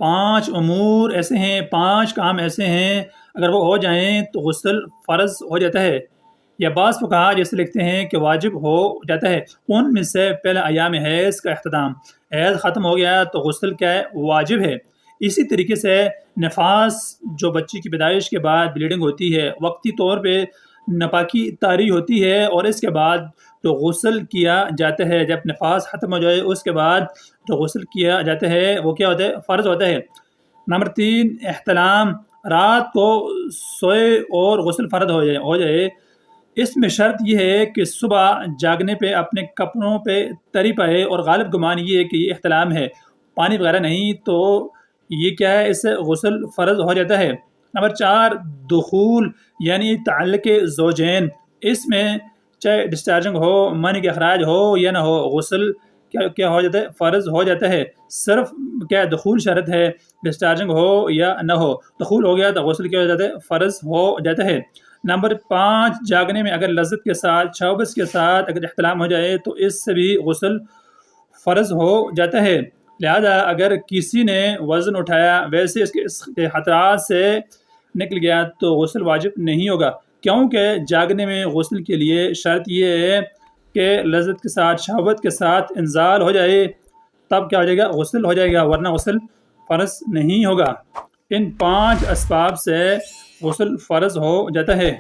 5 امور ایسے ہیں، 5 کام ایسے ہیں اگر وہ ہو جائیں تو غسل فرض ہو جاتا ہے، یا بعض فقہا جیسے لکھتے ہیں کہ واجب ہو جاتا ہے۔ ان میں سے پہلا ایام حیض کا اختتام، حیض ختم ہو گیا تو غسل کیا ہے؟ واجب ہے۔ اسی طریقے سے نفاس، جو بچی کی پیدائش کے بعد بلیڈنگ ہوتی ہے، وقتی طور پہ ناپاکی طاری ہوتی ہے اور اس کے بعد جو غسل کیا جاتا ہے، جب نفاس ختم ہو جائے اس کے بعد جو غسل کیا جاتا ہے وہ کیا ہوتا ہے؟ فرض ہوتا ہے۔ نمبر 3، احتلام، رات کو سوئے اور غسل فرض ہو جائے۔ اس میں شرط یہ ہے کہ صبح جاگنے پہ اپنے کپڑوں پہ تری پائے، اور غالب گمان یہ ہے کہ یہ احتلام ہے، پانی وغیرہ نہیں، تو یہ کیا ہے؟ اس سے غسل فرض ہو جاتا ہے۔ نمبر 4، دخول یعنی تعلق زوجین، اس میں چاہے ڈسچارجنگ ہو، منی کا اخراج ہو یا نہ ہو، غسل کیا ہو جاتا ہے؟ فرض ہو جاتا ہے۔ صرف کیا دخول شرط ہے، ڈسچارجنگ ہو یا نہ ہو، دخول ہو گیا تو غسل کیا ہو جاتا ہے؟ فرض ہو جاتا ہے۔ نمبر 5، جاگنے میں اگر لذت کے ساتھ، شوبز کے ساتھ اگر احتلام ہو جائے تو اس سے بھی غسل فرض ہو جاتا ہے۔ لہذا اگر کسی نے وزن اٹھایا ویسے اس کے خطرات سے نکل گیا تو غسل واجب نہیں ہوگا، کیونکہ جاگنے میں غسل کے لیے شرط یہ ہے کہ لذت کے ساتھ، شہوت کے ساتھ انزال ہو جائے، تب کیا ہو جائے گا؟ غسل ہو جائے گا، ورنہ غسل فرض نہیں ہوگا۔ ان 5 اسباب سے غسل فرض ہو جاتا ہے۔